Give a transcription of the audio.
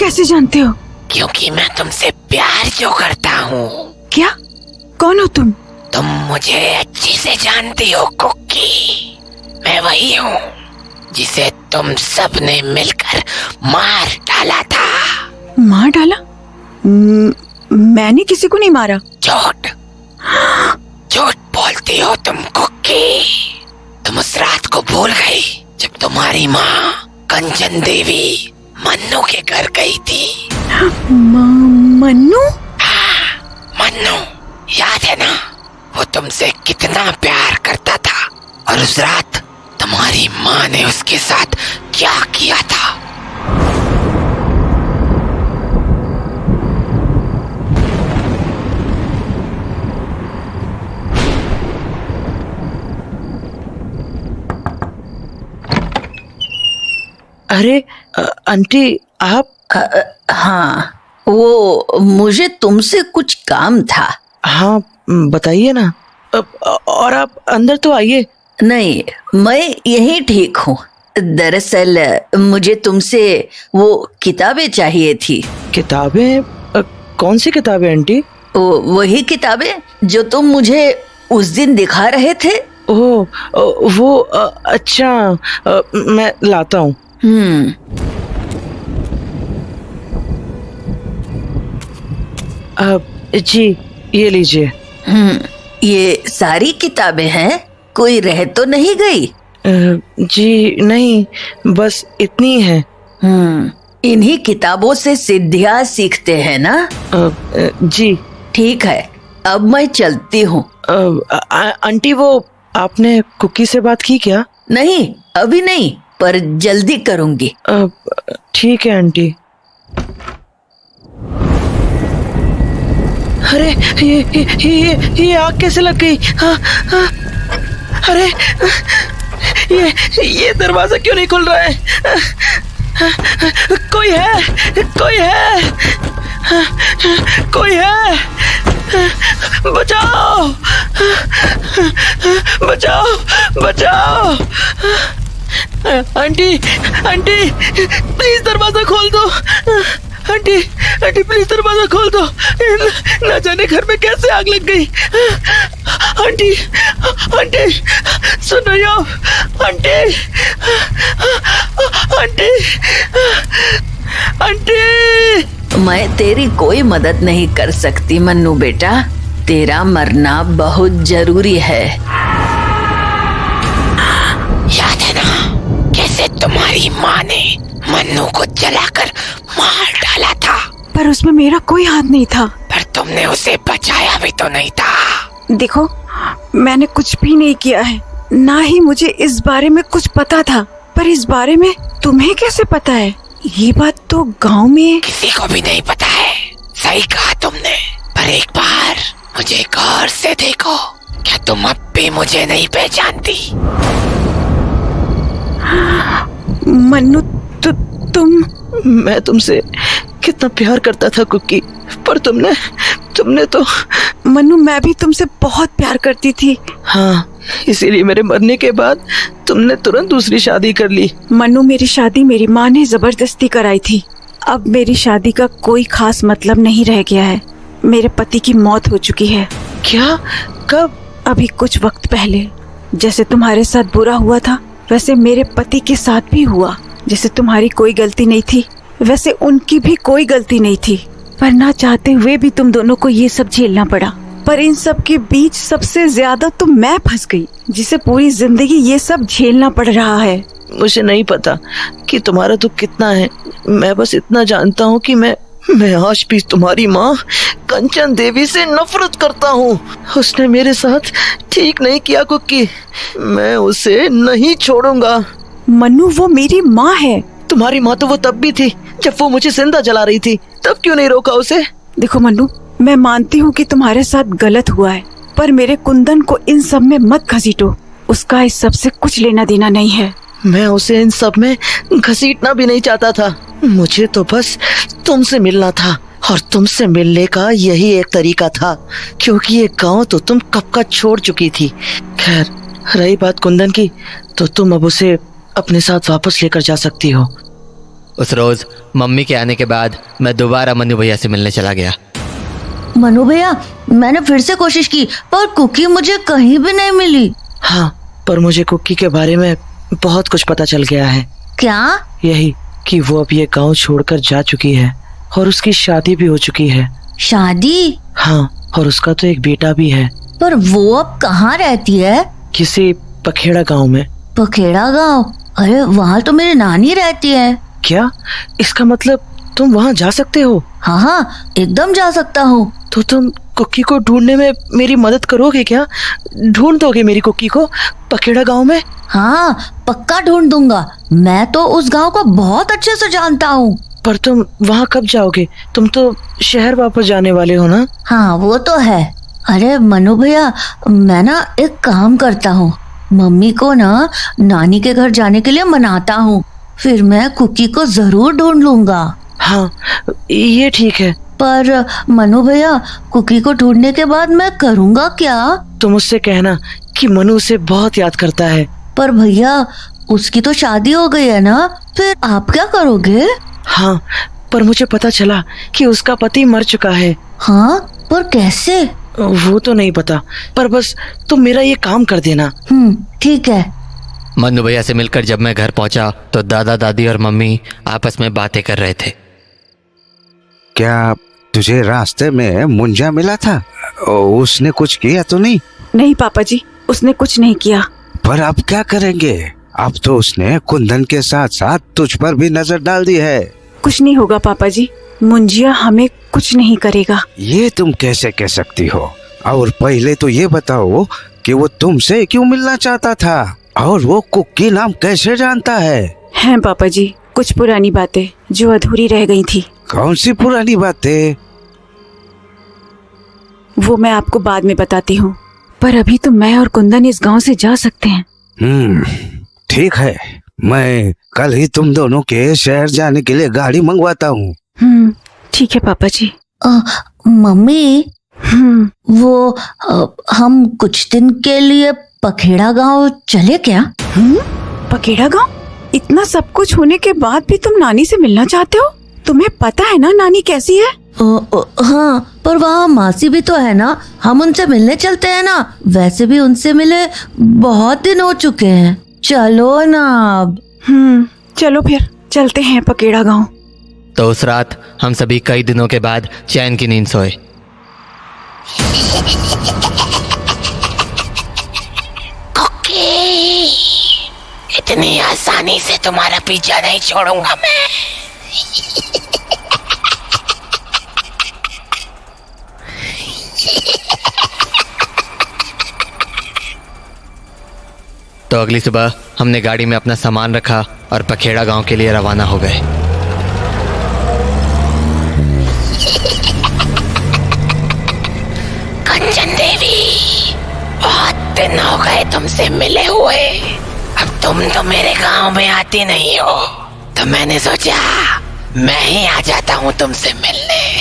कैसे जानते हो? क्योंकि मैं तुमसे प्यार जो करता हूँ। क्या? कौन हो तुम? तुम मुझे अच्छी से जानती हो कुकी। मैं वही हूँ जिसे तुम सबने मिलकर मार डाला था। मार डाला? मैंने किसी को नहीं मारा। झूठ झूठ बोलती हो तुम कुकी। तुम उस रात को भूल गई जब तुम्हारी माँ कंचन देवी मन्नू के घर गई थी। मन्नू? हाँ, मन्नू याद है ना? वो तुमसे कितना प्यार करता था और उस रात तुम्हारी माँ ने उसके साथ क्या किया था। अरे आंटी आप? हाँ, वो मुझे तुमसे कुछ काम था। हाँ बताइए ना। और आप अंदर तो आइए। नहीं, मैं यहीं ठीक हूँ। दरअसल मुझे तुमसे वो किताबें चाहिए थी। किताबें? कौन सी किताबें आंटी? वही किताबें जो तुम मुझे उस दिन दिखा रहे थे। ओह वो अच्छा, मैं लाता हूँ। जी ये लीजिए। ये सारी किताबें हैं? कोई रह तो नहीं गई? जी नहीं, बस इतनी है। इन्हीं किताबों से सिद्धियाँ सीखते हैं ना? जी ठीक है, अब मैं चलती हूँ। आंटी वो आपने कुकी से बात की क्या? नहीं, अभी नहीं, पर जल्दी करूँगी। ठीक है आंटी। अरे ये आग कैसे लग गई? अरे ये दरवाजा क्यों नहीं खुल रहा है? कोई है, कोई है, कोई है, बचाओ, बचाओ, बचाओ। आंटी आंटी प्लीज दरवाजा खोल दो। आंटी आंटी प्लीज दरवाजा खोल दो। ना जाने घर में कैसे आग लग गई। आंटी आंटी सुन रही हो? Aunty aunty aunty. मैं तेरी कोई मदद नहीं कर सकती मन्नू बेटा, तेरा मरना बहुत जरूरी है। याद है ना कैसे तुम्हारी माँ ने मन्नू को जलाकर मार डाला था? पर उसमें मेरा कोई हाथ नहीं था। पर तुमने उसे बचाया भी तो नहीं था। देखो, मैंने कुछ भी नहीं किया है, ना ही मुझे इस बारे में कुछ पता था। पर इस बारे में तुम्हें कैसे पता है? ये बात तो गांव में किसी को भी नहीं पता है। सही कहा तुमने। पर एक बार मुझे गौर से देखो, क्या तुम अब भी मुझे नहीं पहचानती? मन्नू तुम? मैं तुमसे कितना प्यार करता था कुकी, पर तुमने तो। मन्नू मैं भी तुमसे बहुत प्यार करती थी। हाँ, इसीलिए मेरे मरने के बाद तुमने तुरंत दूसरी शादी कर ली। मन्नू मेरी शादी मेरी माँ ने जबरदस्ती कराई थी। अब मेरी शादी का कोई खास मतलब नहीं रह गया है। मेरे पति की मौत हो चुकी है। क्या? कब? अभी कुछ वक्त पहले। जैसे तुम्हारे साथ बुरा हुआ था, वैसे मेरे पति के साथ भी हुआ। जैसे तुम्हारी कोई गलती नहीं थी, वैसे उनकी भी कोई गलती नहीं थी। पर ना चाहते हुए भी तुम दोनों को ये सब झेलना पड़ा। पर इन सब के बीच सबसे ज्यादा तो मैं फंस गई, जिसे पूरी जिंदगी ये सब झेलना पड़ रहा है। मुझे नहीं पता कि तुम्हारा दुख कितना है। मैं बस इतना जानता हूँ कि मैं आज भी तुम्हारी माँ कंचन देवी से नफरत करता हूँ। उसने मेरे साथ ठीक नहीं किया कुकी, मैं उसे नहीं छोड़ूंगा। मन्नू वो मेरी माँ है। तुम्हारी माँ तो वो तब भी थी जब वो मुझे जिंदा जला रही थी, तब क्यों नहीं रोका उसे? देखो मन्नू, मैं मानती हूँ कि तुम्हारे साथ गलत हुआ है, पर मेरे कुंदन को इन सब में मत घसीटो। उसका इस सब से कुछ लेना देना नहीं है। मैं उसे इन सब में घसीटना भी नहीं चाहता था। मुझे तो बस तुमसे मिलना था, और तुमसे मिलने का यही एक तरीका था, क्योंकि ये गांव तो तुम कब का छोड़ चुकी थी। खैर, रही बात कुंदन की, तो तुम अब उसे अपने साथ वापस लेकर जा सकती हो। उस रोज मम्मी के आने के बाद मैं दोबारा मनु भैया से मिलने चला गया। मनु भैया, मैंने फिर से कोशिश की पर कुकी मुझे कहीं भी नहीं मिली। हाँ, पर मुझे कुकी के बारे में बहुत कुछ पता चल गया है। क्या? यही कि वो अब ये गांव छोड़कर जा चुकी है और उसकी शादी भी हो चुकी है। शादी? हाँ, और उसका तो एक बेटा भी है। पर वो अब कहाँ रहती है? किसी पखेड़ा गांव में। पखेड़ा गांव? अरे वहाँ तो मेरी नानी रहती है। क्या? इसका मतलब तुम वहाँ जा सकते हो? हाँ हाँ, एकदम जा सकता हूँ। तो तुम कुकी को ढूंढने में मेरी मदद करोगे क्या? ढूंढ दोगे मेरी कुकी को पखेड़ा गांव में? हाँ, पक्का ढूंढ दूंगा। मैं तो उस गांव को बहुत अच्छे से जानता हूँ। पर तुम वहाँ कब जाओगे? तुम तो शहर वापस जाने वाले हो ना? हाँ, वो तो है। अरे मनु भैया, मैं ना एक काम करता हूँ, मम्मी को ना नानी के घर जाने के लिए मनाता हूँ, फिर मैं कुकी को जरूर ढूंढ लूंगा। हाँ, ये ठीक है। पर मनु भैया, कुकी को ढूंढने के बाद मैं करूँगा क्या? तुम उससे कहना कि मनु उसे बहुत याद करता है। पर भैया, उसकी तो शादी हो गई है ना, फिर आप क्या करोगे? हाँ, पर मुझे पता चला कि उसका पति मर चुका है। हाँ, पर कैसे? वो तो नहीं पता, पर बस तुम मेरा ये काम कर देना। ठीक है। मनु भैया से मिलकर जब मैं घर पहुंचा तो दादा दादी और मम्मी आपस में बातें कर रहे थे। क्या तुझे रास्ते में मुंजा मिला था? उसने कुछ किया तो नहीं? नहीं पापा जी, उसने कुछ नहीं किया। पर अब क्या करेंगे? अब तो उसने कुंदन के साथ साथ तुझ पर भी नजर डाल दी है। कुछ नहीं होगा पापा जी, मुंजिया हमें कुछ नहीं करेगा। ये तुम कैसे कह सकती हो? और पहले तो ये बताओ कि वो तुमसे क्यों मिलना चाहता था, और वो कुकी नाम कैसे जानता है? हैं पापा जी, कुछ पुरानी बातें जो अधूरी रह गई थी। कौन सी पुरानी बातें? वो मैं आपको बाद में बताती हूँ, पर अभी तो मैं और कुंदन इस गांव से जा सकते हैं। ठीक है, मैं कल ही तुम दोनों के शहर जाने के लिए गाड़ी मंगवाता हूँ। ठीक है पापा जी। मम्मी, वो हम कुछ दिन के लिए पखेड़ा गांव चले क्या? पखेड़ा गांव? इतना सब कुछ होने के बाद भी तुम नानी से मिलना चाहते हो? तुम्हें पता है ना नानी कैसी है? हाँ, पर वहाँ मासी भी तो है ना, हम उनसे मिलने चलते हैं ना। वैसे भी उनसे मिले बहुत दिन हो चुके हैं। चलो ना अब। चलो फिर चलते हैं पखेड़ा गांव। तो उस रात हम सभी कई दिनों के बाद चैन की नींद सोए। कुकी, इतनी आसानी से तुम्हारा पीछा नहीं छोड़ूंगा मैं। तो अगली सुबह हमने गाड़ी में अपना सामान रखा और पखेड़ा गांव के लिए रवाना हो गए। कंचन देवी, बहुत दिन हो गए तुमसे मिले हुए। अब तुम तो मेरे गांव में आती नहीं हो, तो मैंने सोचा मैं ही आ जाता हूँ तुमसे मिलने।